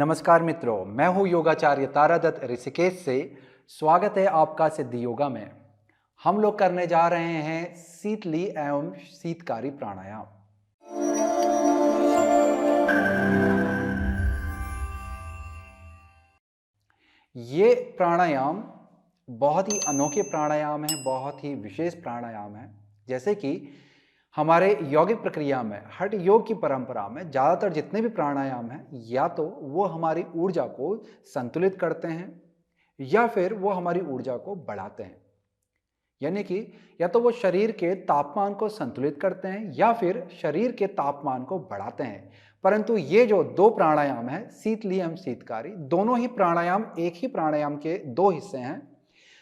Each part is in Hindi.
नमस्कार मित्रों, मैं हूं योगाचार्य तारादत्त ऋषिकेश से। स्वागत है आपका सिद्धि योगा में। हम लोग करने जा रहे हैं शीतली एवं शीतकारी प्राणायाम। ये प्राणायाम बहुत ही अनोखे प्राणायाम है, बहुत ही विशेष प्राणायाम है। जैसे कि हमारे यौगिक प्रक्रिया में, हठ योग की परंपरा में ज़्यादातर जितने भी प्राणायाम हैं, या तो वो हमारी ऊर्जा को संतुलित करते हैं या फिर वो हमारी ऊर्जा को बढ़ाते हैं। यानी कि या तो वो शरीर के तापमान को संतुलित करते हैं या फिर शरीर के तापमान को बढ़ाते हैं। परंतु ये जो दो प्राणायाम है, शीतली एवं शीतकारी, दोनों ही प्राणायाम एक ही प्राणायाम के दो हिस्से हैं।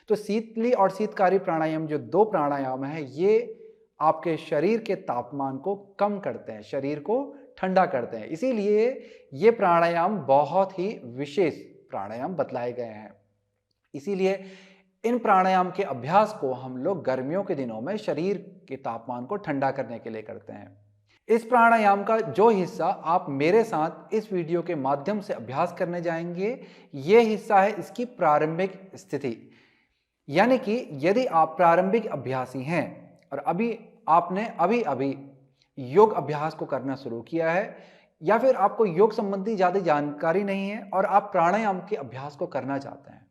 तो शीतली और शीतकारी प्राणायाम जो दो प्राणायाम है, ये आपके शरीर के तापमान को कम करते हैं, शरीर को ठंडा करते हैं। इसीलिए ये प्राणायाम बहुत ही विशेष प्राणायाम बतलाए गए हैं। इसीलिए इन प्राणायाम के अभ्यास को हम लोग गर्मियों के दिनों में शरीर के तापमान को ठंडा करने के लिए करते हैं। इस प्राणायाम का जो हिस्सा आप मेरे साथ इस वीडियो के माध्यम से अभ्यास करने जाएंगे, ये हिस्सा है इसकी प्रारंभिक स्थिति। यानी कि यदि आप प्रारंभिक अभ्यासी हैं और आपने अभी योग अभ्यास को करना शुरू किया है, या फिर आपको योग संबंधी ज़्यादा जानकारी नहीं है और आप प्राणायाम के अभ्यास को करना चाहते हैं,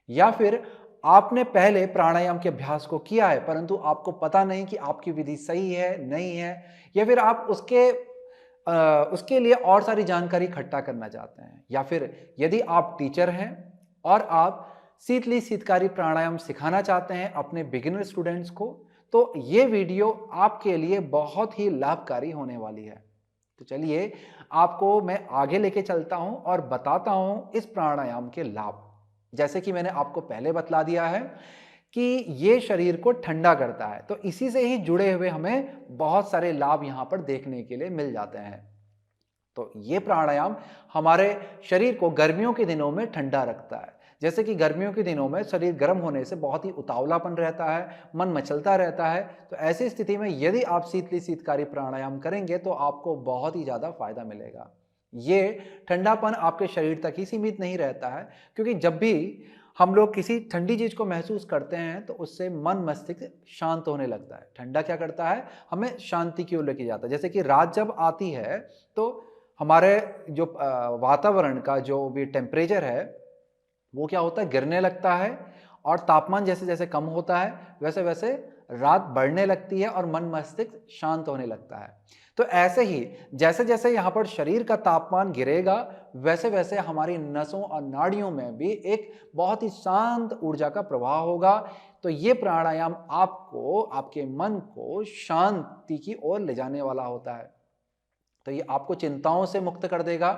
या फिर आपने पहले प्राणायाम के अभ्यास को किया है परंतु आपको पता नहीं कि आपकी विधि सही है नहीं है, या फिर आप उसके लिए और सारी जानकारी इकट्ठा करना चाहते हैं, या फिर यदि आप टीचर हैं और आप शीतली शीतकारी प्राणायाम सिखाना चाहते हैं अपने बिगिनर स्टूडेंट्स को, तो ये वीडियो आपके लिए बहुत ही लाभकारी होने वाली है। तो चलिए आपको मैं आगे लेके चलता हूं और बताता हूं इस प्राणायाम के लाभ। जैसे कि मैंने आपको पहले बतला दिया है कि ये शरीर को ठंडा करता है, तो इसी से ही जुड़े हुए हमें बहुत सारे लाभ यहां पर देखने के लिए मिल जाते हैं। तो ये प्राणायाम हमारे शरीर को गर्मियों के दिनों में ठंडा रखता है। जैसे कि गर्मियों के दिनों में शरीर गर्म होने से बहुत ही उतावलापन रहता है, मन मचलता रहता है। तो ऐसी स्थिति में यदि आप शीतली शीतकारी प्राणायाम करेंगे तो आपको बहुत ही ज़्यादा फायदा मिलेगा। ये ठंडापन आपके शरीर तक ही सीमित नहीं रहता है, क्योंकि जब भी हम लोग किसी ठंडी चीज़ को महसूस करते हैं तो उससे मन मस्तिष्क शांत होने लगता है। ठंडा क्या करता है, हमें शांति की ओर लेके जाता है। जैसे कि रात जब आती है तो हमारे जो वातावरण का जो भी टेम्परेचर है वो क्या होता है, गिरने लगता है, और तापमान जैसे जैसे कम होता है वैसे वैसे रात बढ़ने लगती है और मन मस्तिष्क शांत होने लगता है। तो ऐसे ही जैसे जैसे यहाँ पर शरीर का तापमान गिरेगा वैसे वैसे हमारी नसों और नाड़ियों में भी एक बहुत ही शांत ऊर्जा का प्रवाह होगा। तो ये प्राणायाम आपको, आपके मन को शांति की ओर ले जाने वाला होता है। तो ये आपको चिंताओं से मुक्त कर देगा।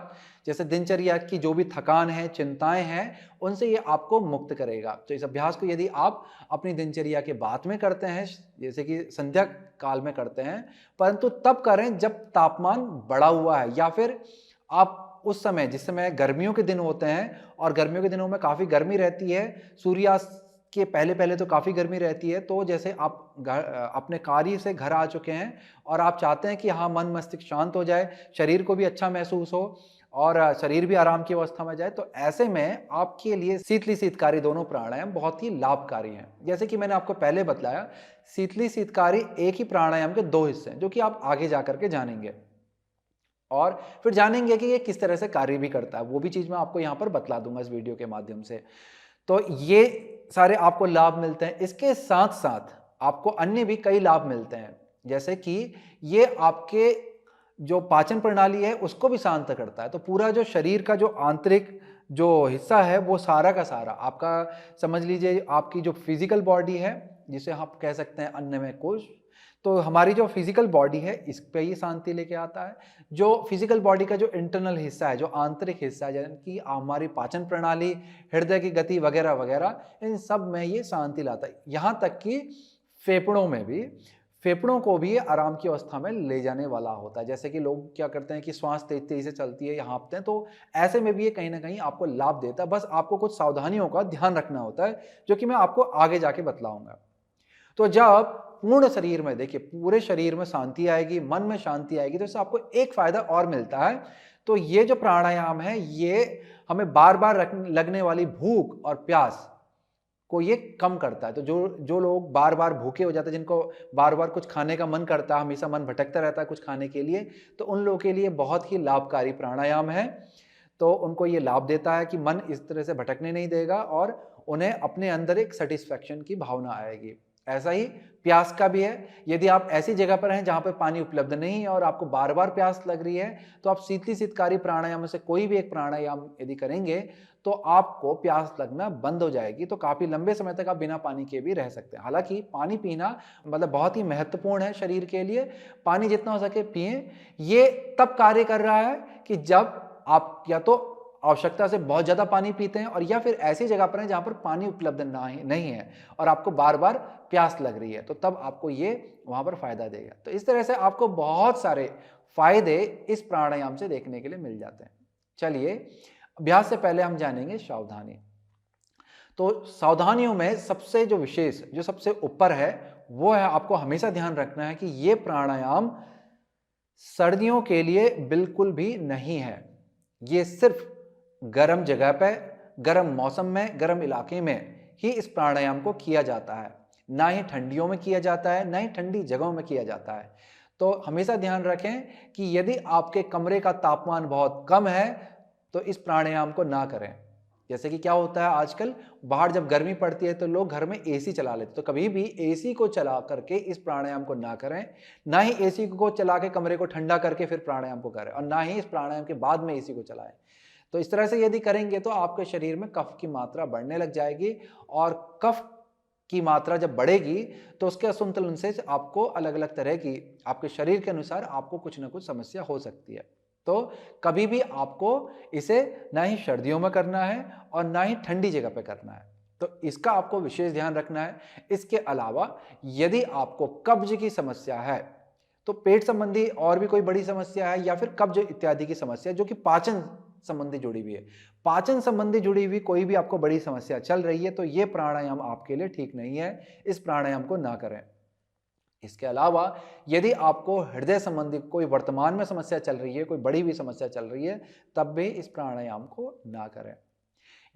जैसे दिनचर्या की जो भी थकान है, चिंताएं हैं, उनसे ये आपको मुक्त करेगा। तो इस अभ्यास को यदि आप अपनी दिनचर्या के बाद में करते हैं, जैसे कि संध्या काल में करते हैं, परंतु तब करें जब तापमान बढ़ा हुआ है, या फिर आप उस समय, जिस समय गर्मियों के दिन होते हैं, और गर्मियों के दिनों में काफ़ी गर्मी रहती है, सूर्यास्त के पहले पहले तो काफ़ी गर्मी रहती है। तो जैसे आप अपने कार्य से घर आ चुके हैं और आप चाहते हैं कि हाँ, मन मस्तिष्क शांत हो जाए, शरीर को भी अच्छा महसूस हो और शरीर भी आराम की अवस्था में जाए, तो ऐसे में आपके लिए शीतली शीतकारी दोनों प्राणायाम बहुत ही लाभकारी हैं। जैसे कि मैंने आपको पहले बतलाया, शीतली शीतकारी एक ही प्राणायाम के दो हिस्से हैं, जो कि आप आगे जाकर के जानेंगे और फिर जानेंगे कि ये किस तरह से कार्य भी करता है। वो भी चीज़ मैं आपको यहाँ पर बतला दूंगा इस वीडियो के माध्यम से। तो ये सारे आपको लाभ मिलते हैं। इसके साथ साथ आपको अन्य भी कई लाभ मिलते हैं, जैसे कि ये आपके जो पाचन प्रणाली है उसको भी शांत करता है। तो पूरा जो शरीर का जो आंतरिक जो हिस्सा है वो सारा का सारा आपका, समझ लीजिए आपकी जो फिजिकल बॉडी है, जिसे आप कह सकते हैं अन्नमय कोश, तो हमारी जो फिजिकल बॉडी है इस पे ही शांति लेके आता है। जो फिजिकल बॉडी का जो इंटरनल हिस्सा है, जो आंतरिक हिस्सा है, जैसे कि हमारी पाचन प्रणाली, हृदय की गति वगैरह वगैरह, इन सब में ये शांति लाता है। यहाँ तक कि फेफड़ों में भी, फेफड़ों को भी आराम की अवस्था में ले जाने वाला होता है। जैसे कि लोग क्या करते हैं कि श्वास तेज तेजी से चलती है, यहाँ हाँफते हैं, तो ऐसे में भी ये कहीं ना कहीं आपको लाभ देता है। बस आपको कुछ सावधानियों का ध्यान रखना होता है, जो कि मैं आपको आगे जाके बतलाऊंगा। तो जब पूर्ण शरीर में, देखिए, पूरे शरीर में शांति आएगी, मन में शांति आएगी, तो इससे आपको एक फायदा और मिलता है। तो ये जो प्राणायाम है ये हमें बार बार लगने वाली भूख और प्यास को ये कम करता है। तो जो जो लोग बार बार भूखे हो जाते हैं, जिनको बार बार कुछ खाने का मन करता है, हमेशा मन भटकता रहता है कुछ खाने के लिए, तो उन लोगों के लिए बहुत ही लाभकारी प्राणायाम है। तो उनको ये लाभ देता है कि मन इस तरह से भटकने नहीं देगा और उन्हें अपने अंदर एक सेटिस्फैक्शन की भावना आएगी। ऐसा ही प्यास का भी है। यदि आप ऐसी जगह पर हैं जहां पर पानी उपलब्ध नहीं है और आपको बार बार प्यास लग रही है, तो आप शीतली शीतकारी प्राणायाम में से कोई भी एक प्राणायाम यदि करेंगे तो आपको प्यास लगना बंद हो जाएगी। तो काफी लंबे समय तक आप बिना पानी के भी रह सकते हैं। हालांकि पानी पीना मतलब बहुत ही महत्वपूर्ण है शरीर के लिए। पानी जितना हो सके पिएं। ये तब कार्य कर रहा है कि जब आप या तो आवश्यकता से बहुत ज्यादा पानी पीते हैं और या फिर ऐसी जगह पर हैं जहां पर पानी उपलब्ध नहीं है और आपको बार बार प्यास लग रही है, तो तब आपको ये वहां पर फायदा देगा। तो इस तरह से आपको बहुत सारे फायदे इस प्राणायाम से देखने के लिए मिल जाते हैं। चलिए, अभ्यास से पहले हम जानेंगे सावधानी। तो सावधानियों में सबसे जो विशेष, जो सबसे ऊपर है, वो है आपको हमेशा ध्यान रखना है कि ये प्राणायाम सर्दियों के लिए बिल्कुल भी नहीं है। ये सिर्फ गर्म जगह पे, गर्म मौसम में, गर्म इलाके में ही इस प्राणायाम को किया जाता है। ना ही ठंडियों में किया जाता है, ना ही ठंडी जगहों में किया जाता है। तो हमेशा ध्यान रखें कि यदि आपके कमरे का तापमान बहुत कम है तो इस प्राणायाम को ना करें। जैसे कि क्या होता है आजकल, बाहर जब गर्मी पड़ती है तो लोग घर में एसी चला लेते हैं। तो कभी भी एसी को चला करके इस प्राणायाम को ना करें। ना ही एसी को चला के कमरे को ठंडा करके फिर प्राणायाम को करें, और ना ही इस प्राणायाम के बाद में एसी को चलाएं। तो इस तरह से यदि करेंगे तो आपके शरीर में कफ की मात्रा बढ़ने लग जाएगी, और कफ की मात्रा जब बढ़ेगी तो उसके असंतुलन से आपको अलग अलग तरह की, आपके शरीर के अनुसार आपको कुछ ना कुछ समस्या हो सकती है। तो कभी भी आपको इसे ना ही सर्दियों में करना है और ना ही ठंडी जगह पे करना है। तो इसका आपको विशेष ध्यान रखना है। इसके अलावा यदि आपको कब्ज की समस्या है, तो पेट संबंधी और भी कोई बड़ी समस्या है, या फिर कब्ज इत्यादि की समस्या जो कि पाचन संबंधी जुड़ी हुई है, पाचन संबंधी जुड़ी हुई कोई भी आपको बड़ी समस्या चल रही है, तो यह प्राणायाम आपके लिए ठीक नहीं है। इस प्राणायाम को ना करें। इसके अलावा यदि आपको हृदय संबंधी कोई वर्तमान में समस्या चल रही है, कोई बड़ी हुई समस्या चल रही है, तब भी इस प्राणायाम को ना करें।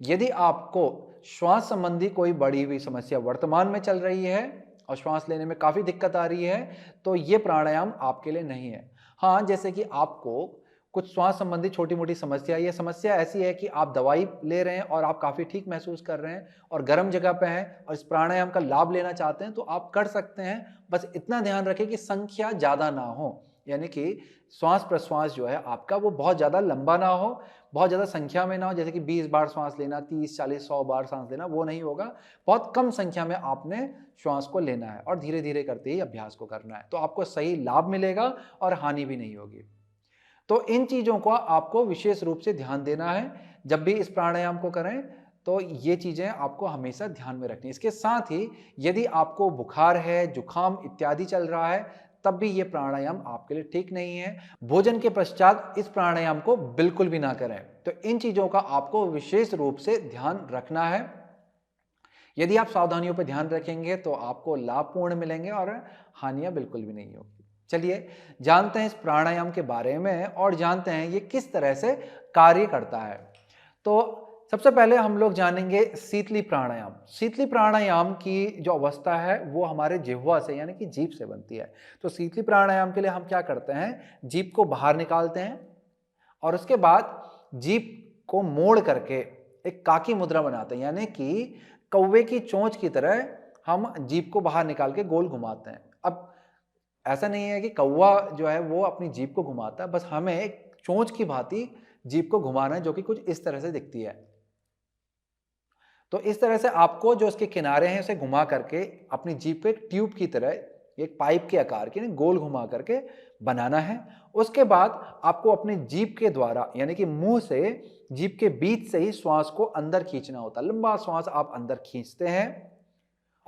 यदि आपको श्वास संबंधी कोई बड़ी हुई समस्या वर्तमान में चल रही है और श्वास लेने में काफी दिक्कत आ रही है, तो यह प्राणायाम आपके लिए नहीं है। हाँ, जैसे कि आपको कुछ श्वास संबंधी छोटी मोटी समस्या, यह समस्या ऐसी है कि आप दवाई ले रहे हैं और आप काफी ठीक महसूस कर रहे हैं और गर्म जगह पे हैं और इस प्राणायाम का लाभ लेना चाहते हैं, तो आप कर सकते हैं। बस इतना ध्यान रखें कि संख्या ज्यादा ना हो, यानी कि श्वास प्रश्वास जो है आपका वो बहुत ज्यादा लंबा ना हो, बहुत ज्यादा संख्या में ना हो। जैसे कि 20 बार श्वास लेना, 30, 40, 100 बार सांस लेना, वो नहीं होगा। बहुत कम संख्या में आपने श्वास को लेना है और धीरे धीरे करते ही अभ्यास को करना है, तो आपको सही लाभ मिलेगा और हानि भी नहीं होगी। तो इन चीजों को आपको विशेष रूप से ध्यान देना है जब भी इस प्राणायाम को करें। तो ये चीजें आपको हमेशा ध्यान में रखनी है। इसके साथ ही यदि आपको बुखार है, जुखाम इत्यादि चल रहा है, तब भी ये प्राणायाम आपके लिए ठीक नहीं है। भोजन के पश्चात इस प्राणायाम को बिल्कुल भी ना करें। तो इन चीजों का आपको विशेष रूप से ध्यान रखना है। यदि आप सावधानियों पर ध्यान रखेंगे तो आपको लाभपूर्ण मिलेंगे और हानियां बिल्कुल भी नहीं होगी। चलिए जानते हैं इस प्राणायाम के बारे में और जानते हैं ये किस तरह से कार्य करता है। तो सबसे पहले हम लोग जानेंगे शीतली प्राणायाम। शीतली प्राणायाम की जो अवस्था है वो हमारे जिह्वा से, यानी कि जीभ से बनती है। तो शीतली प्राणायाम के लिए हम क्या करते हैं, जीभ को बाहर निकालते हैं और उसके बाद जीभ को मोड़ करके एक काकी मुद्रा बनाते हैं, यानी कि कौवे की चोंच की तरह हम जीभ को बाहर निकाल के गोल घुमाते हैं। अब ऐसा नहीं है कि कौवा जो है वो अपनी जीभ को घुमाता है, बस हमें एक चोंच की भांति जीभ को घुमाना है, जो कि कुछ इस तरह से दिखती है। तो इस तरह से आपको जो उसके किनारे हैं उसे घुमा करके अपनी जीभ को एक ट्यूब की तरह, एक पाइप के आकार की गोल घुमा करके बनाना है। उसके बाद आपको अपनी जीभ के द्वारा, यानी कि मुंह से जीभ के बीच से ही श्वास को अंदर खींचना होता है। लंबा श्वास आप अंदर खींचते हैं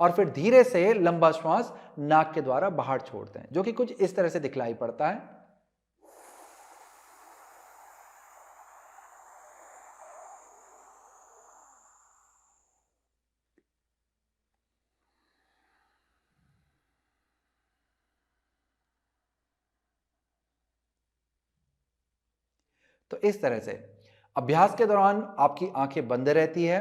और फिर धीरे से लंबा श्वास नाक के द्वारा बाहर छोड़ते हैं, जो कि कुछ इस तरह से दिखलाई पड़ता है। तो इस तरह से अभ्यास के दौरान आपकी आंखें बंद रहती है,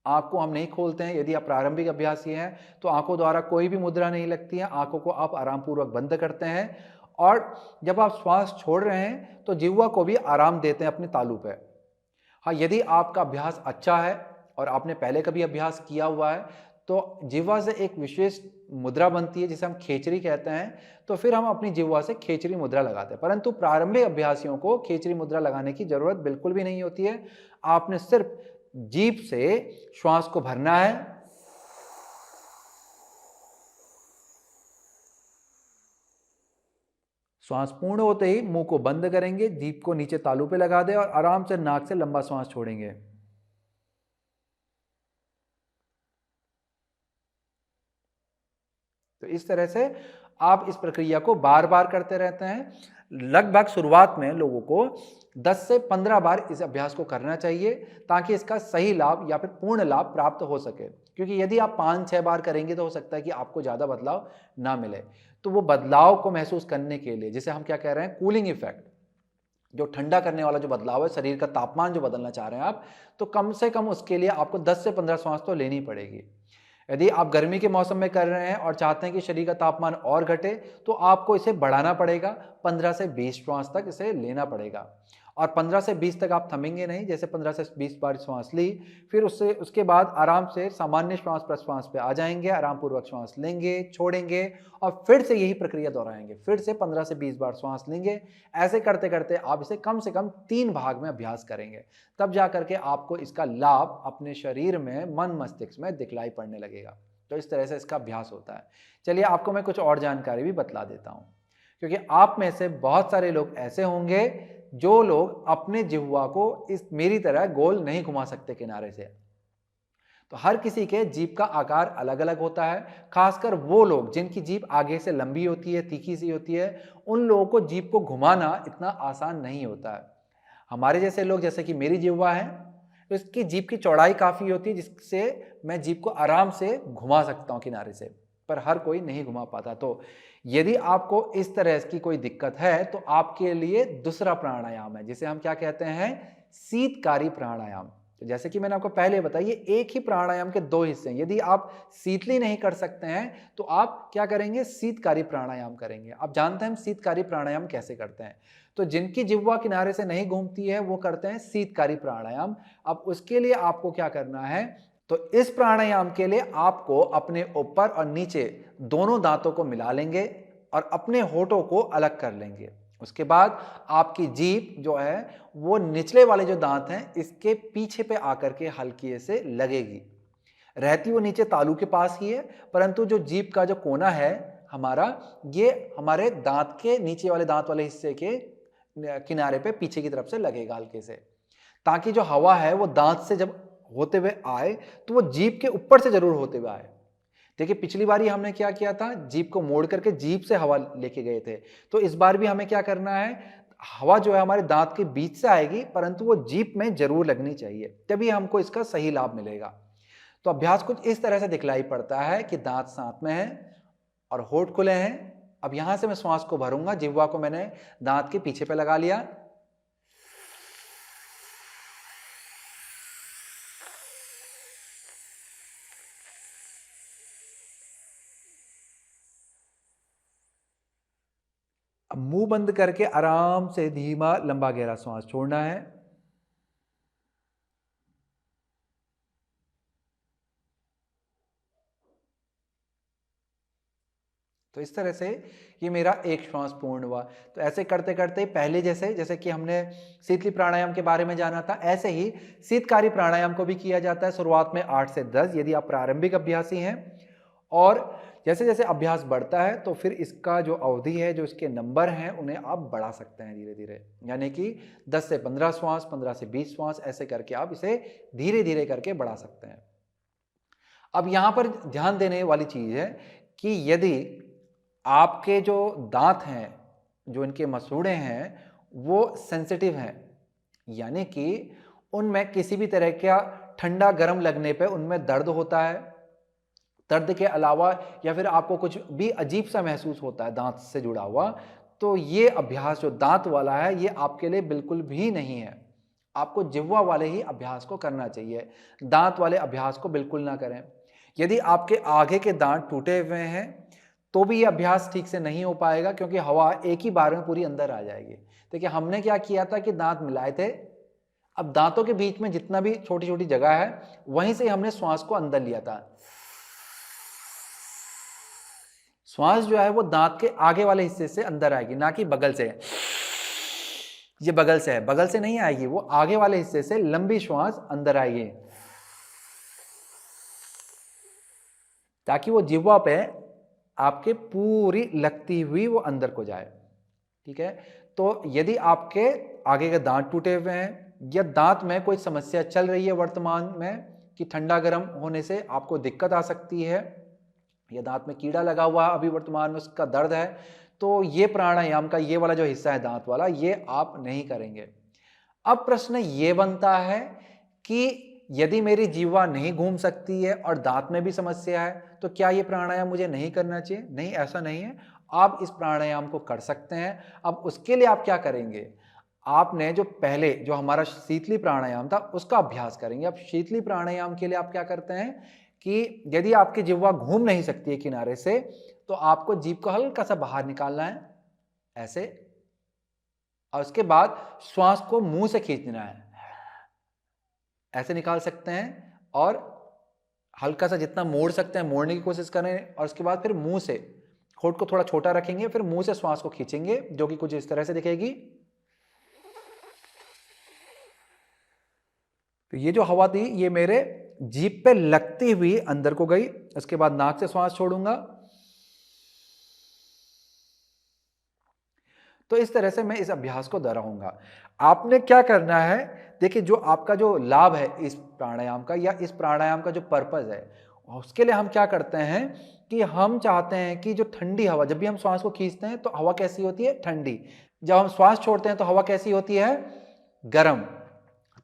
आंख को हम नहीं खोलते हैं। यदि आप प्रारंभिक अभ्यासी हैं तो आंखों द्वारा कोई भी मुद्रा नहीं लगती है, आंखों को आप आराम पूर्वक बंद करते हैं और जब आप श्वास छोड़ रहे हैं तो जिह्वा को भी आराम देते हैं अपने तालू पे। हाँ, यदि आपका अभ्यास अच्छा है और आपने पहले कभी अभ्यास किया हुआ है तो जिह्वा से एक विशेष मुद्रा बनती है जिसे हम खेचरी कहते हैं, तो फिर हम अपनी जिह्वा से खेचरी मुद्रा लगाते हैं। परंतु प्रारंभिक अभ्यासियों को खेचरी मुद्रा लगाने की जरूरत बिल्कुल भी नहीं होती है। आपने सिर्फ जीभ से श्वास को भरना है, श्वास पूर्ण होते ही मुंह को बंद करेंगे, जीभ को नीचे तालू पे लगा दे और आराम से नाक से लंबा श्वास छोड़ेंगे। तो इस तरह से आप इस प्रक्रिया को बार बार करते रहते हैं। लगभग शुरुआत में लोगों को 10 से 15 बार इस अभ्यास को करना चाहिए ताकि इसका सही लाभ या फिर पूर्ण लाभ प्राप्त हो सके। क्योंकि यदि आप 5-6 बार करेंगे तो हो सकता है कि आपको ज़्यादा बदलाव ना मिले। तो वो बदलाव को महसूस करने के लिए, जिसे हम क्या कह रहे हैं, कूलिंग इफेक्ट, जो ठंडा करने वाला जो बदलाव है, शरीर का तापमान जो बदलना चाह रहे हैं आप, तो कम से कम उसके लिए आपको 10 से 15 श्वास तो लेनी पड़ेगी। यदि आप गर्मी के मौसम में कर रहे हैं और चाहते हैं कि शरीर का तापमान और घटे तो आपको इसे बढ़ाना पड़ेगा, 15 से 20 श्वास तक इसे लेना पड़ेगा। और 15 से 20 तक आप थमेंगे नहीं, जैसे 15 से 20 बार श्वास ली, फिर उसके बाद आराम से सामान्य श्वास प्रश्वास पे आ जाएंगे, आराम पूर्वक श्वास लेंगे, छोड़ेंगे और फिर से यही प्रक्रिया दोहराएंगे। फिर से 15 से 20 बार श्वास लेंगे। ऐसे करते करते आप इसे कम से कम 3 भाग में अभ्यास करेंगे, तब जा करके आपको इसका लाभ अपने शरीर में, मन मस्तिष्क में दिखलाई पड़ने लगेगा। तो इस तरह से इसका अभ्यास होता है। चलिए आपको मैं कुछ और जानकारी भी बतला देता हूँ, क्योंकि आप में से बहुत सारे लोग ऐसे होंगे जो लोग अपने जिह्वा को इस मेरी तरह गोल नहीं घुमा सकते किनारे से। तो हर किसी के जीभ का आकार अलग अलग होता है। खासकर वो लोग जिनकी जीभ आगे से लंबी होती है, तीखी सी होती है, उन लोगों को जीभ को घुमाना इतना आसान नहीं होता है। हमारे जैसे लोग, जैसे कि मेरी जिह्वा है, तो इसकी जीभ की चौड़ाई काफ़ी होती है जिससे मैं जीभ को आराम से घुमा सकता हूँ किनारे से, पर हर कोई नहीं घुमा पाता। तो यदि आपको इस तरह की कोई दिक्कत है तो आपके लिए दूसरा प्राणायाम है जिसे हम क्या कहते हैं, शीतकारी प्राणायाम। तो जैसे कि मैंने आपको पहले बताया, ये एक ही प्राणायाम के 2 हिस्से हैं। यदि आप शीतली नहीं कर सकते हैं तो आप क्या करेंगे, शीतकारी प्राणायाम करेंगे। आप जानते हैं हम शीतकारी प्राणायाम कैसे करते हैं। तो जिनकी जिह्वा किनारे से नहीं घूमती है वो करते हैं शीतकारी प्राणायाम। अब उसके लिए आपको क्या करना है, तो इस प्राणायाम के लिए आपको अपने ऊपर और नीचे दोनों दांतों को मिला लेंगे और अपने होठों को अलग कर लेंगे। उसके बाद आपकी जीभ जो है वो निचले वाले जो दांत हैं इसके पीछे पे आकर के हल्की से लगेगी। रहती वो नीचे तालू के पास ही है, परंतु जो जीभ का जो कोना है हमारा, ये हमारे दांत के नीचे वाले दांत वाले हिस्से के किनारे पे पीछे की तरफ से लगेगा हल्के से, ताकि जो हवा है वो दांत से जब होते हुए आए तो वो जीभ के ऊपर से जरूर होते हुए आए। देखिए पिछली बार हमने क्या किया था, जीभ को मोड़ करके जीभ से हवा लेके गए थे। तो इस बार भी हमें क्या करना है, हवा जो है हमारे दांत के बीच से आएगी, परंतु वो जीभ में जरूर लगनी चाहिए, तभी हमको इसका सही लाभ मिलेगा। तो अभ्यास कुछ इस तरह से दिखलाई पड़ता है कि दांत साथ में है और होठ खुले हैं। अब यहां से मैं श्वास को भरूंगा, जिह्वा को मैंने दांत के पीछे पे लगा लिया, अब मुंह बंद करके आराम से धीमा लंबा गहरा श्वास छोड़ना है। तो इस तरह से ये मेरा एक श्वास पूर्ण हुआ। तो ऐसे करते करते पहले जैसे कि हमने शीतली प्राणायाम के बारे में जाना था, ऐसे ही शीतकारी प्राणायाम को भी किया जाता है शुरुआत में 8 से 10 यदि आप प्रारंभिक अभ्यासी हैं। और जैसे जैसे अभ्यास बढ़ता है तो फिर इसका जो अवधि है, जो इसके नंबर हैं, उन्हें आप बढ़ा सकते हैं धीरे धीरे, यानी कि 10 से 15 श्वास, 15 से 20 श्वास, ऐसे करके आप इसे धीरे धीरे करके बढ़ा सकते हैं। अब यहाँ पर ध्यान देने वाली चीज़ है कि यदि आपके जो दांत हैं, जो इनके मसूड़े हैं, वो सेंसिटिव हैं, यानी कि उनमें किसी भी तरह का ठंडा गर्म लगने पे उनमें दर्द होता है, दर्द के अलावा या फिर आपको कुछ भी अजीब सा महसूस होता है दांत से जुड़ा हुआ, तो ये अभ्यास जो दांत वाला है ये आपके लिए बिल्कुल भी नहीं है। आपको जिह्वा वाले ही अभ्यास को करना चाहिए, दांत वाले अभ्यास को बिल्कुल ना करें। यदि आपके आगे के दांत टूटे हुए हैं तो भी ये अभ्यास ठीक से नहीं हो पाएगा, क्योंकि हवा एक ही बार में पूरी अंदर आ जाएगी। देखिए हमने क्या किया था कि दांत मिलाए थे, अब दांतों के बीच में जितना भी छोटी छोटी जगह है वहीं से हमने श्वास को अंदर लिया था। श्वास जो है वो दांत के आगे वाले हिस्से से अंदर आएगी, ना कि बगल से। ये बगल से है, बगल से नहीं आएगी, वो आगे वाले हिस्से से लंबी श्वास अंदर आएगी, ताकि वो जिह्वा पे आपके पूरी लगती हुई वो अंदर को जाए। ठीक है, तो यदि आपके आगे के दांत टूटे हुए हैं या दांत में कोई समस्या चल रही है वर्तमान में कि ठंडा गर्म होने से आपको दिक्कत आ सकती है, या दांत में कीड़ा लगा हुआ है अभी वर्तमान में उसका दर्द है, तो ये प्राणायाम का ये वाला जो हिस्सा है दांत वाला, ये आप नहीं करेंगे। अब प्रश्न ये बनता है कि यदि मेरी जीवा नहीं घूम सकती है और दांत में भी समस्या है तो क्या ये प्राणायाम मुझे नहीं करना चाहिए? नहीं, ऐसा नहीं है, आप इस प्राणायाम को कर सकते हैं। अब उसके लिए आप क्या करेंगे, आपने जो पहले जो हमारा शीतली प्राणायाम था उसका अभ्यास करेंगे। अब शीतली प्राणायाम के लिए आप क्या करते हैं कि यदि आपकी जिह्वा घूम नहीं सकती है किनारे से, तो आपको जीभ को हल्का सा बाहर निकालना है ऐसे, और उसके बाद श्वास को मुंह से खींचना है, ऐसे निकाल सकते हैं, और हल्का सा जितना मोड़ सकते हैं मोड़ने की कोशिश करें, और उसके बाद फिर मुंह से होंठ को थोड़ा छोटा रखेंगे, फिर मुंह से श्वास को खींचेंगे, जो कि कुछ इस तरह से दिखेगी। तो ये जो हवा थी ये मेरे जीभ पे लगती हुई अंदर को गई, उसके बाद नाक से श्वास छोड़ूंगा। तो इस तरह से मैं इस अभ्यास को दोहराऊंगा। आपने क्या करना है, देखिए जो आपका जो लाभ है इस प्राणायाम का, या इस प्राणायाम का जो पर्पज है, उसके लिए हम क्या करते हैं कि हम चाहते हैं कि जो ठंडी हवा, जब भी हम श्वास को खींचते हैं तो हवा कैसी होती है? ठंडी। जब हम श्वास छोड़ते हैं तो हवा कैसी होती है? गर्म।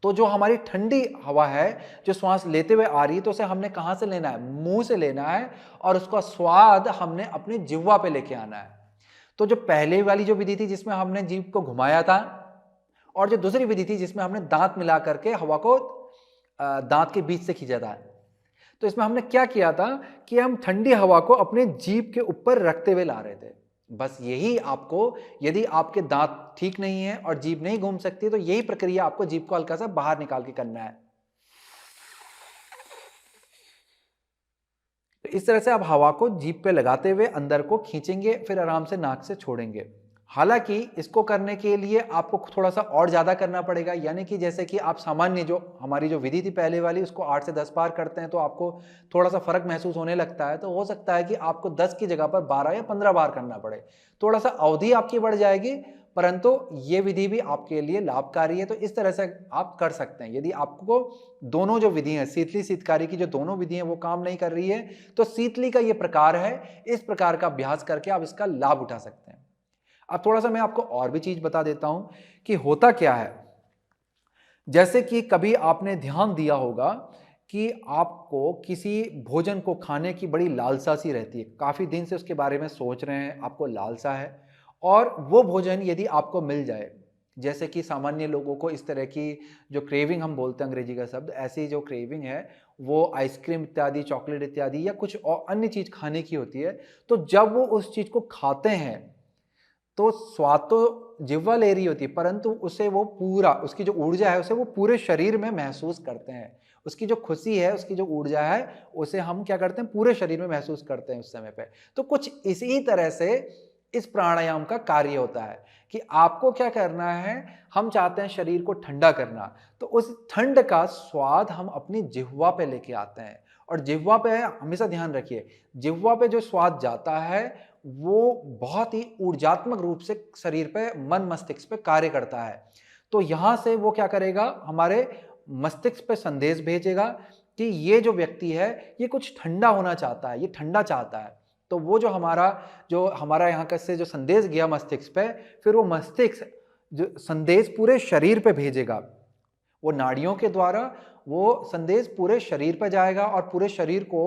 तो जो हमारी ठंडी हवा है जो श्वास लेते हुए आ रही है, तो उसे हमने कहां से लेना है? मुंह से लेना है, और उसका स्वाद हमने अपनी जिह्वा पे लेके आना है। तो जो पहले वाली जो विधि थी जिसमें हमने जीभ को घुमाया था, और जो दूसरी विधि थी जिसमें हमने दांत मिला करके हवा को दांत के बीच से खींचा था, तो इसमें हमने क्या किया था कि हम ठंडी हवा को अपने जीभ के ऊपर रखते हुए ला रहे थे। बस यही आपको, यदि आपके दांत ठीक नहीं है और जीभ नहीं घूम सकती, तो यही प्रक्रिया आपको जीभ को हल्का सा बाहर निकाल के करना है। तो इस तरह से आप हवा को जीभ पे लगाते हुए अंदर को खींचेंगे, फिर आराम से नाक से छोड़ेंगे। हालांकि इसको करने के लिए आपको थोड़ा सा और ज्यादा करना पड़ेगा, यानी कि जैसे कि आप सामान्य जो हमारी जो विधि थी पहले वाली उसको 8 से 10 बार करते हैं तो आपको थोड़ा सा फर्क महसूस होने लगता है, तो हो सकता है कि आपको 10 की जगह पर 12 या 15 बार करना पड़े। थोड़ा सा अवधि आपकी बढ़ जाएगी, परंतु ये विधि भी आपके लिए लाभकारी है। तो इस तरह से आप कर सकते हैं। यदि आपको दोनों जो विधि है, शीतली शीतकारी की जो दोनों विधि है वो काम नहीं कर रही है, तो शीतली का ये प्रकार है, इस प्रकार का अभ्यास करके आप इसका लाभ उठा सकते हैं। अब थोड़ा सा मैं आपको और भी चीज बता देता हूं कि होता क्या है। जैसे कि कभी आपने ध्यान दिया होगा कि आपको किसी भोजन को खाने की बड़ी लालसा सी रहती है, काफी दिन से उसके बारे में सोच रहे हैं, आपको लालसा है, और वो भोजन यदि आपको मिल जाए, जैसे कि सामान्य लोगों को इस तरह की जो क्रेविंग हम बोलते हैं अंग्रेजी का शब्द, ऐसी जो क्रेविंग है वो आइसक्रीम इत्यादि, चॉकलेट इत्यादि या कुछ और अन्य चीज खाने की होती है, तो जब वो उस चीज को खाते हैं तो स्वाद तो जिह्वा ले रही होती है, परंतु उसे वो पूरा, उसकी जो ऊर्जा है उसे वो पूरे शरीर में महसूस करते हैं। उसकी जो खुशी है, उसकी जो ऊर्जा है, उसे हम क्या करते हैं? पूरे शरीर में महसूस करते हैं उस समय पे। तो कुछ इसी तरह से इस प्राणायाम का कार्य होता है कि आपको क्या करना है, हम चाहते हैं शरीर को ठंडा करना, तो उस ठंड का स्वाद हम अपनी जिह्वा पे लेके आते हैं। और जिह्वा पे हमेशा ध्यान रखिए, जिह्वा पे जो स्वाद जाता है वो बहुत ही ऊर्जात्मक रूप से शरीर पे, मन मस्तिष्क पे कार्य करता है। तो यहां से वो क्या करेगा, हमारे मस्तिष्क पे संदेश भेजेगा कि ये जो व्यक्ति है ये कुछ ठंडा होना चाहता है, ये ठंडा चाहता है। तो वो जो हमारा यहाँ का से जो संदेश गया मस्तिष्क पे, फिर वो मस्तिष्क जो संदेश पूरे शरीर पे भेजेगा, वो नाड़ियों के द्वारा वो संदेश पूरे शरीर पर जाएगा और पूरे शरीर को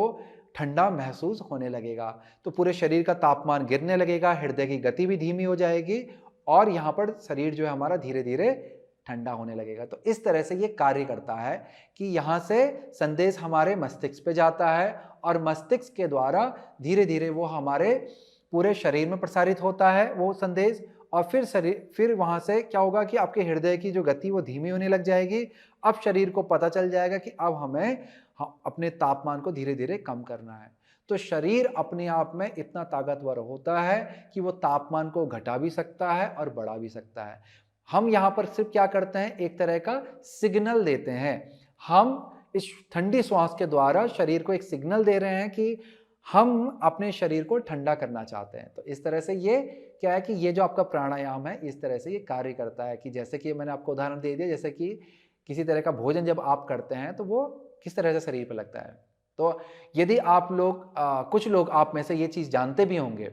ठंडा महसूस होने लगेगा। तो पूरे शरीर का तापमान गिरने लगेगा, हृदय की गति भी धीमी हो जाएगी और यहाँ पर शरीर जो है हमारा धीरे धीरे ठंडा होने लगेगा। तो इस तरह से ये कार्य करता है कि यहाँ से संदेश हमारे मस्तिष्क पे जाता है और मस्तिष्क के द्वारा धीरे धीरे वो हमारे पूरे शरीर में प्रसारित होता है वो संदेश। और फिर वहाँ से क्या होगा कि आपके हृदय की जो गति वो धीमी होने लग जाएगी। अब शरीर को पता चल जाएगा कि अब हमें अपने तापमान को धीरे धीरे कम करना है। तो शरीर अपने आप में इतना ताकतवर होता है कि वो तापमान को घटा भी सकता है और बढ़ा भी सकता है। हम यहाँ पर सिर्फ क्या करते हैं, एक तरह का सिग्नल देते हैं। हम इस ठंडी श्वास के द्वारा शरीर को एक सिग्नल दे रहे हैं कि हम अपने शरीर को ठंडा करना चाहते हैं। तो इस तरह से ये क्या है कि ये जो आपका प्राणायाम है इस तरह से ये कार्य करता है कि जैसे कि मैंने आपको उदाहरण दे दिया, जैसे कि किसी तरह का भोजन जब आप करते हैं तो वो किस तरह से शरीर पर लगता है। तो यदि आप लोग कुछ लोग आप में से ये चीज़ जानते भी होंगे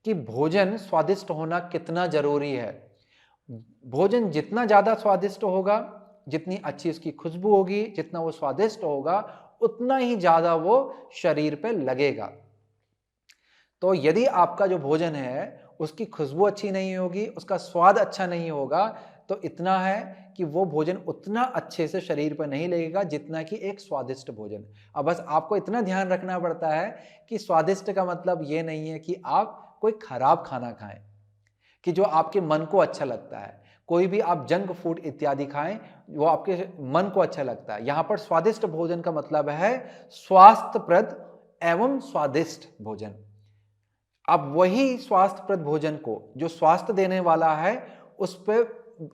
कि भोजन स्वादिष्ट होना कितना जरूरी है। भोजन जितना ज़्यादा स्वादिष्ट होगा, जितनी अच्छी उसकी खुशबू होगी, जितना वो स्वादिष्ट होगा, उतना ही ज़्यादा वो शरीर पे लगेगा। तो यदि आपका जो भोजन है उसकी खुशबू अच्छी नहीं होगी, उसका स्वाद अच्छा नहीं होगा, तो इतना है कि वो भोजन उतना अच्छे से शरीर पर नहीं लगेगा जितना कि एक स्वादिष्ट भोजन। अब बस आपको इतना ध्यान रखना पड़ता है कि स्वादिष्ट का मतलब ये नहीं है कि आप कोई खराब खाना खाएं, कि जो आपके मन को अच्छा लगता है। कोई भी आप जंक फूड इत्यादि खाएं, वो आपके मन को अच्छा लगता है। यहां पर स्वादिष्ट भोजन का मतलब है स्वास्थ्यप्रद एवं स्वादिष्ट भोजन। अब वही स्वास्थ्यप्रद भोजन को जो स्वास्थ्य देने वाला है उस पे,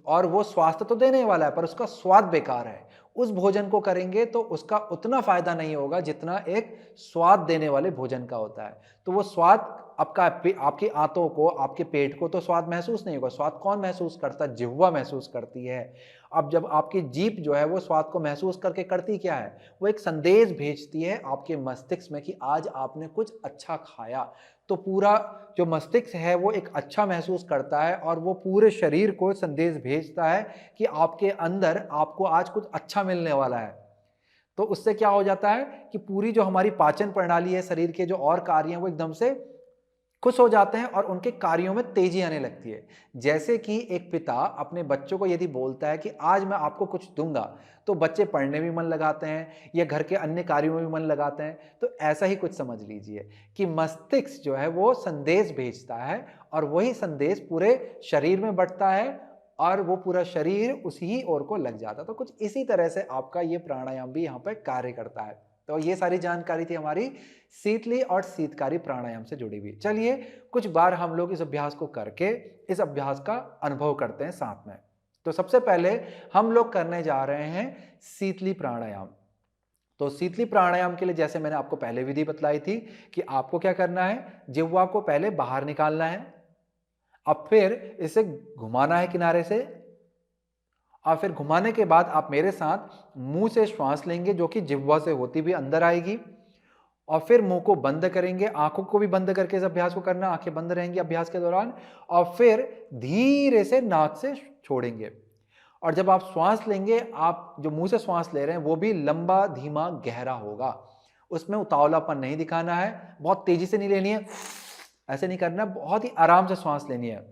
और वो स्वास्थ्य तो देने वाला है पर उसका स्वाद बेकार है, उस भोजन को करेंगे तो उसका उतना फायदा नहीं होगा जितना एक स्वाद देने वाले भोजन का होता है। तो वो स्वाद आपकी आंतों को, आपके पेट को तो स्वाद महसूस नहीं होगा। स्वाद कौन महसूस करता है? जिह्वा महसूस करती है। अब जब आपकी जीभ जो है वो स्वाद को महसूस करके करती क्या है, वो एक संदेश भेजती है आपके मस्तिष्क में कि आज आपने कुछ अच्छा खाया। तो पूरा जो मस्तिष्क है वो एक अच्छा महसूस करता है और वो पूरे शरीर को संदेश भेजता है कि आपके अंदर आपको आज कुछ अच्छा मिलने वाला है। तो उससे क्या हो जाता है कि पूरी जो हमारी पाचन प्रणाली है, शरीर के जो और कार्य हैं, वो एकदम से खुश हो जाते हैं और उनके कार्यों में तेजी आने लगती है। जैसे कि एक पिता अपने बच्चों को यदि बोलता है कि आज मैं आपको कुछ दूंगा, तो बच्चे पढ़ने में मन लगाते हैं या घर के अन्य कार्यों में भी मन लगाते हैं। तो ऐसा ही कुछ समझ लीजिए कि मस्तिष्क जो है वो संदेश भेजता है और वही संदेश पूरे शरीर में बढ़ता है और वो पूरा शरीर उसी ओर को लग जाता है। तो कुछ इसी तरह से आपका ये प्राणायाम भी यहाँ पर कार्य करता है। तो ये सारी जानकारी थी हमारी शीतली और शीतकारी प्राणायाम से जुड़ी हुई। चलिए कुछ बार हम लोग इस अभ्यास को करके इस अभ्यास का अनुभव करते हैं साथ में। तो सबसे पहले हम लोग करने जा रहे हैं शीतली प्राणायाम। तो शीतली प्राणायाम के लिए जैसे मैंने आपको पहले विधि बतलाई थी कि आपको क्या करना है, जिह्वा को पहले बाहर निकालना है, अब फिर इसे घुमाना है किनारे से, और फिर घुमाने के बाद आप मेरे साथ मुंह से श्वास लेंगे जो कि जिह्वा से होती हुई अंदर आएगी, और फिर मुंह को बंद करेंगे, आंखों को भी बंद करके इस अभ्यास को करना, आंखें बंद रहेंगी अभ्यास के दौरान, और फिर धीरे से नाक से छोड़ेंगे। और जब आप श्वास लेंगे, आप जो मुंह से श्वास ले रहे हैं वो भी लंबा, धीमा, गहरा होगा। उसमें उतावलापन नहीं दिखाना है, बहुत तेजी से नहीं लेनी है, ऐसे नहीं करना, बहुत ही आराम से श्वास लेनी है,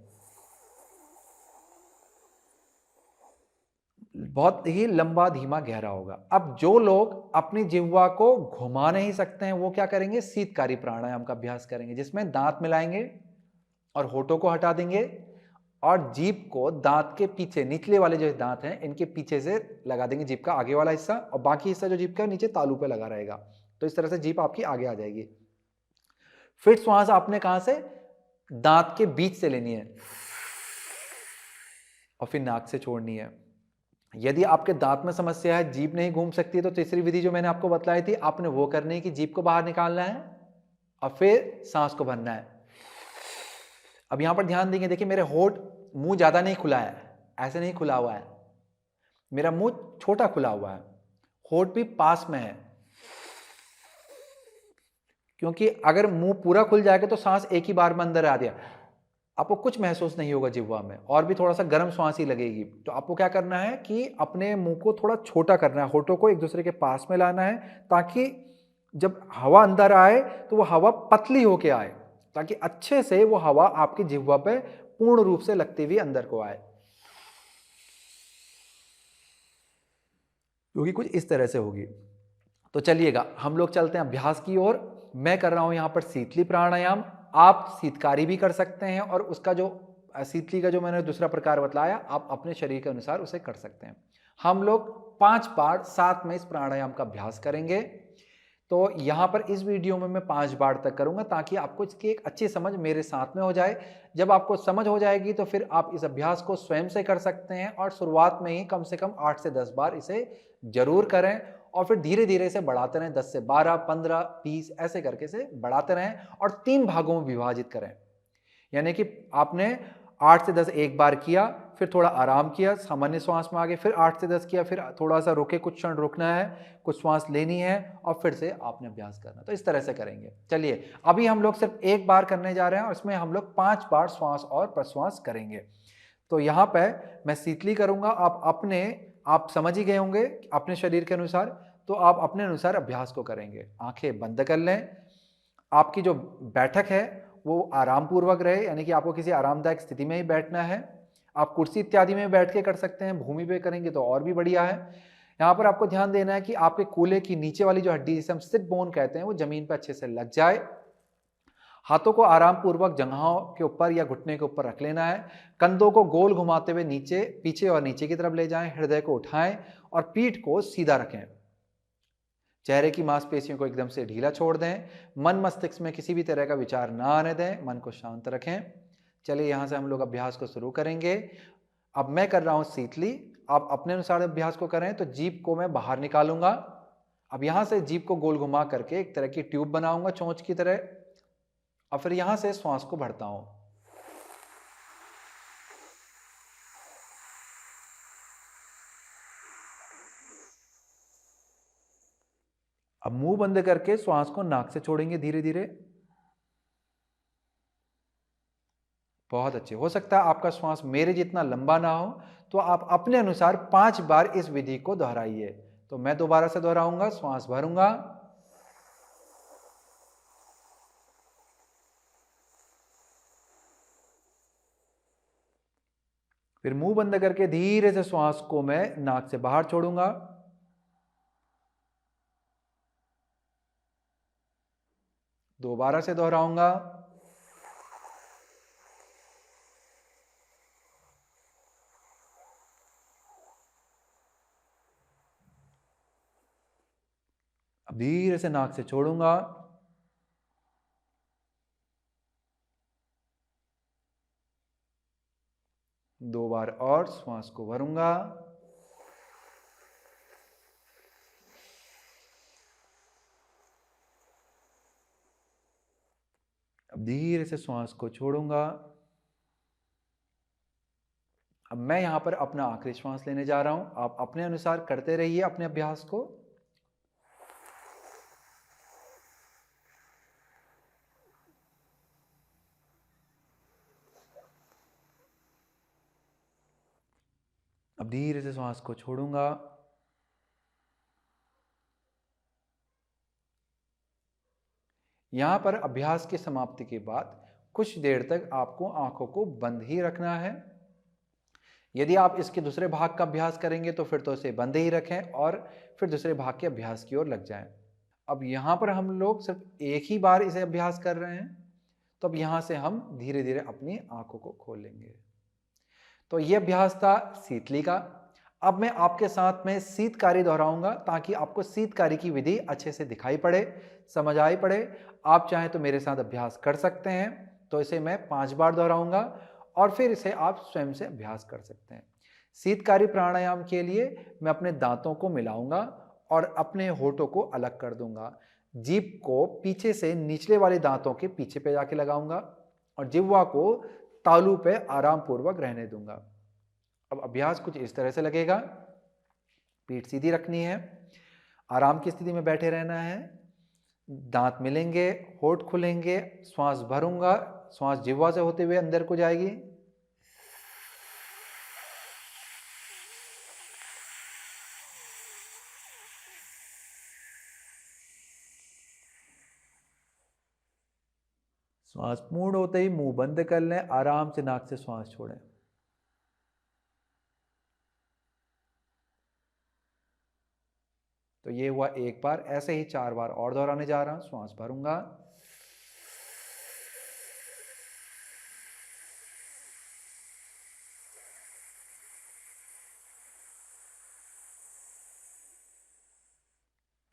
बहुत ही लंबा, धीमा, गहरा होगा। अब जो लोग अपनी जिह्वा को घुमा नहीं सकते हैं वो क्या करेंगे, शीतकारी प्राणायाम का अभ्यास करेंगे, जिसमें दांत मिलाएंगे और होठों को हटा देंगे और जीभ को दांत के पीछे, निचले वाले जो दांत हैं इनके पीछे से लगा देंगे, जीभ का आगे वाला हिस्सा, और बाकी हिस्सा जो जीभ का नीचे तालू पे लगा रहेगा। तो इस तरह से जीभ आपकी आगे आ जाएगी। फिर श्वास आपने कहां से, दांत के बीच से लेनी है और फिर नाक से छोड़नी है। यदि आपके दांत में समस्या है, जीभ नहीं घूम सकती, तो तीसरी विधि जो मैंने आपको बताई थी आपने वो करनी है कि जीभ को बाहर निकालना है और फिर सांस को भरना है। अब यहां पर ध्यान देंगे, देखिए मेरे होठ, मुंह ज्यादा नहीं खुला है, ऐसे नहीं खुला हुआ है, मेरा मुंह छोटा खुला हुआ है, होठ भी पास में है, क्योंकि अगर मुंह पूरा खुल जाएगा तो सांस एक ही बार में अंदर आ दिया, आपको कुछ महसूस नहीं होगा जिह्वा में, और भी थोड़ा सा गर्म श्वास ही लगेगी। तो आपको क्या करना है कि अपने मुंह को थोड़ा छोटा करना है, होठों को एक दूसरे के पास में लाना है, ताकि जब हवा अंदर आए तो वो हवा पतली होके आए, ताकि अच्छे से वो हवा आपकी जिह्वा पे पूर्ण रूप से लगती हुई अंदर को आए। क्योंकि कुछ इस तरह से होगी। तो चलिएगा हम लोग चलते हैं अभ्यास की ओर। मैं कर रहा हूं यहां पर शीतली प्राणायाम, आप शीतकारी भी कर सकते हैं, और उसका जो शीतली का जो मैंने दूसरा प्रकार बतलाया, आप अपने शरीर के अनुसार उसे कर सकते हैं। हम लोग 5 बार साथ में इस प्राणायाम का अभ्यास करेंगे। तो यहाँ पर इस वीडियो में मैं 5 बार तक करूँगा, ताकि आपको इसकी एक अच्छी समझ मेरे साथ में हो जाए। जब आपको समझ हो जाएगी तो फिर आप इस अभ्यास को स्वयं से कर सकते हैं, और शुरुआत में ही कम से कम 8 से 10 बार इसे जरूर करें, और फिर धीरे धीरे इसे बढ़ाते रहें। 10 से 12, 15, 20 ऐसे करके इसे बढ़ाते रहें, और 3 भागों में विभाजित करें। यानी कि आपने 8 से 10 एक बार किया, फिर थोड़ा आराम किया, सामान्य श्वास में आ गए, फिर 8 से 10 किया, फिर थोड़ा सा रुके, कुछ क्षण रुकना है, कुछ श्वास लेनी है, और फिर से आपने अभ्यास करना। तो इस तरह से करेंगे। चलिए अभी हम लोग सिर्फ एक बार करने जा रहे हैं, और इसमें हम लोग 5 बार श्वास और प्रश्वास करेंगे। तो यहाँ पे मैं शीतली करूंगा, आप समझ ही गए होंगे अपने शरीर के अनुसार, तो आप अपने अनुसार अभ्यास को करेंगे। आंखें बंद कर लें। आपकी जो बैठक है वो आराम पूर्वक रहे, यानी कि आपको किसी आरामदायक स्थिति में ही बैठना है। आप कुर्सी इत्यादि में बैठ के कर सकते हैं, भूमि पे करेंगे तो और भी बढ़िया है। यहाँ पर आपको ध्यान देना है कि आपके कूल्हे की नीचे वाली जो हड्डी, जिसे हम सिट बोन कहते हैं, वो जमीन पर अच्छे से लग जाए। हाथों को आराम पूर्वक जंघाओं के ऊपर या घुटने के ऊपर रख लेना है। कंधों को गोल घुमाते हुए नीचे, पीछे और नीचे की तरफ ले जाएं। हृदय को उठाएं और पीठ को सीधा रखें। चेहरे की मांसपेशियों को एकदम से ढीला छोड़ दें। मन मस्तिष्क में किसी भी तरह का विचार ना आने दें, मन को शांत रखें। चलिए यहां से हम लोग अभ्यास को शुरू करेंगे। अब मैं कर रहा हूं शीतली, आप अपने अनुसार अभ्यास को करें। तो जीभ को मैं बाहर निकालूंगा। अब यहां से जीभ को गोल घुमा करके एक तरह की ट्यूब बनाऊंगा, चोंच की तरह, और फिर यहां से श्वास को भरता हूं। अब मुंह बंद करके श्वास को नाक से छोड़ेंगे धीरे धीरे। बहुत अच्छे। हो सकता है आपका श्वास मेरे जितना लंबा ना हो, तो आप अपने अनुसार 5 बार इस विधि को दोहराइए। तो मैं दोबारा से दोहराऊंगा, श्वास भरूंगा, फिर मुंह बंद करके धीरे से श्वास को मैं नाक से बाहर छोड़ूंगा, दोबारा से दोहराऊंगा, अब धीरे से नाक से छोड़ूंगा, दो बार और श्वास को भरूंगा, अब धीरे से श्वास को छोड़ूंगा। अब मैं यहां पर अपना आखिरी श्वास लेने जा रहा हूं। आप अपने अनुसार करते रहिए अपने अभ्यास को। अब धीरे से श्वास को छोड़ूंगा, यहां पर अभ्यास की समाप्ति के बाद कुछ देर तक आपको आंखों को बंद ही रखना है। यदि आप इसके दूसरे भाग का अभ्यास करेंगे तो फिर तो इसे बंद ही रखें, और फिर दूसरे भाग के अभ्यास की ओर लग जाएं। अब यहां पर हम लोग सिर्फ एक ही बार इसे अभ्यास कर रहे हैं, तो अब यहां से हम धीरे धीरे अपनी आंखों को खोलेंगे। तो यह अभ्यास था शीतली का। अब मैं आपके साथ में शीतकारी दोहराऊंगा, ताकि आपको शीतकारी की विधि अच्छे से दिखाई पड़े, समझ आई पड़े। आप चाहें तो मेरे साथ अभ्यास कर सकते हैं। तो इसे मैं 5 बार दोहराऊंगा, और फिर इसे आप स्वयं से अभ्यास कर सकते हैं। शीतकारी प्राणायाम के लिए मैं अपने दांतों को मिलाऊंगा और अपने होठों को अलग कर दूंगा। जीभ को पीछे से निचले वाले दांतों के पीछे पे जाके लगाऊंगा, और जिह्वा को तालू पे आराम पूर्वक रहने दूंगा। अब अभ्यास कुछ इस तरह से लगेगा। पीठ सीधी रखनी है, आराम की स्थिति में बैठे रहना है, दांत मिलेंगे, होठ खुलेंगे, श्वास भरूंगा, श्वास जिह्वा से होते हुए अंदर को जाएगी। श्वास पूर्ण होते ही मुंह बंद कर लें, आराम से नाक से श्वास छोड़ें। तो ये हुआ एक बार। ऐसे ही 4 बार और दोहराने जा रहा हूं। श्वास भरूंगा,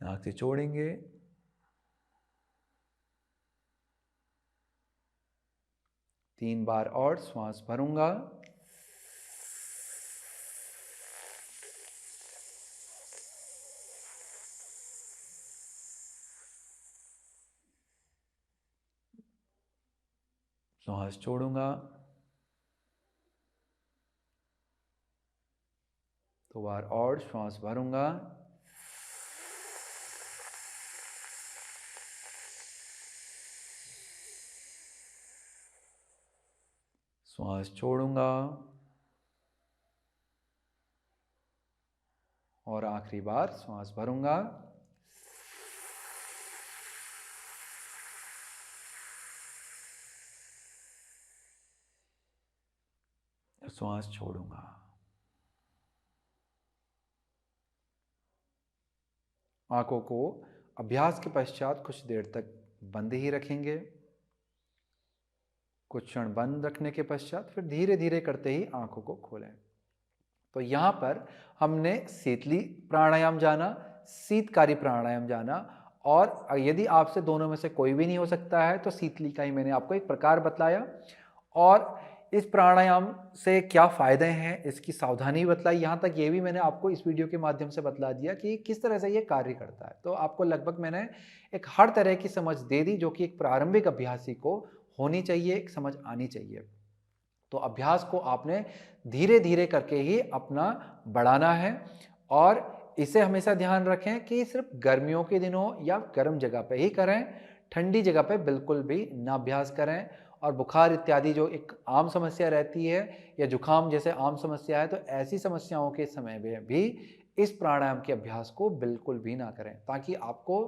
नाक से छोड़ेंगे, 3 बार और श्वास भरूंगा, श्वास छोड़ूंगा, 2 बार और श्वास भरूंगा, श्वास छोड़ूंगा और आखिरी बार श्वास भरूंगा, श्वास छोड़ूंगा। आंखों को अभ्यास के पश्चात कुछ देर तक बंद ही रखेंगे। कुछ क्षण बंद रखने के पश्चात फिर धीरे धीरे करते ही आंखों को खोलें। तो यहाँ पर हमने शीतली प्राणायाम जाना, शीतकारी प्राणायाम जाना, और यदि आपसे दोनों में से कोई भी नहीं हो सकता है तो शीतली का ही मैंने आपको एक प्रकार बतलाया, और इस प्राणायाम से क्या फ़ायदे हैं इसकी सावधानी बतलाई। यहाँ तक ये भी मैंने आपको इस वीडियो के माध्यम से बतला दिया कि किस तरह से ये कार्य करता है। तो आपको लगभग मैंने एक हर तरह की समझ दे दी जो कि एक प्रारंभिक अभ्यासी को होनी चाहिए, एक समझ आनी चाहिए। तो अभ्यास को आपने धीरे धीरे करके ही अपना बढ़ाना है, और इसे हमेशा ध्यान रखें कि सिर्फ गर्मियों के दिनों या गर्म जगह पे ही करें, ठंडी जगह पे बिल्कुल भी ना अभ्यास करें। और बुखार इत्यादि जो एक आम समस्या रहती है, या जुखाम जैसे आम समस्या है, तो ऐसी समस्याओं के समय में भी इस प्राणायाम के अभ्यास को बिल्कुल भी ना करें, ताकि आपको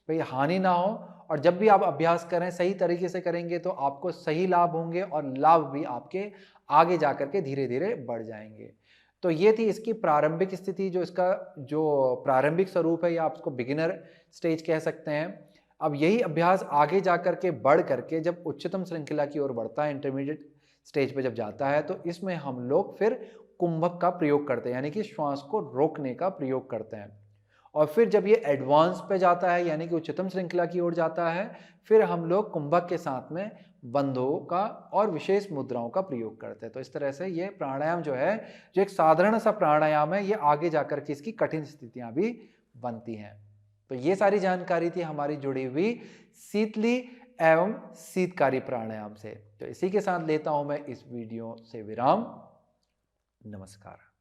भाई हानि ना हो। और जब भी आप अभ्यास करें सही तरीके से करेंगे तो आपको सही लाभ होंगे, और लाभ भी आपके आगे जा कर के धीरे धीरे बढ़ जाएंगे। तो ये थी इसकी प्रारंभिक स्थिति, जो इसका जो प्रारंभिक स्वरूप है, या आप उसको बिगिनर स्टेज कह सकते हैं। अब यही अभ्यास आगे जा कर के बढ़ करके जब उच्चतम श्रृंखला की ओर बढ़ता है, इंटरमीडिएट स्टेज पे जब जाता है, तो इसमें हम लोग फिर कुंभक का प्रयोग करते हैं, यानी कि श्वास को रोकने का प्रयोग करते हैं। और फिर जब ये एडवांस पे जाता है, यानी कि उच्चतम श्रृंखला की ओर जाता है, फिर हम लोग कुंभक के साथ में बंधों का और विशेष मुद्राओं का प्रयोग करते हैं। तो इस तरह से ये प्राणायाम जो है, जो एक साधारण सा प्राणायाम है, ये आगे जाकर के इसकी कठिन स्थितियां भी बनती हैं। तो ये सारी जानकारी थी हमारी जुड़ी हुई शीतली एवं शीतकारी प्राणायाम से। तो इसी के साथ लेता हूं मैं इस वीडियो से विराम। नमस्कार।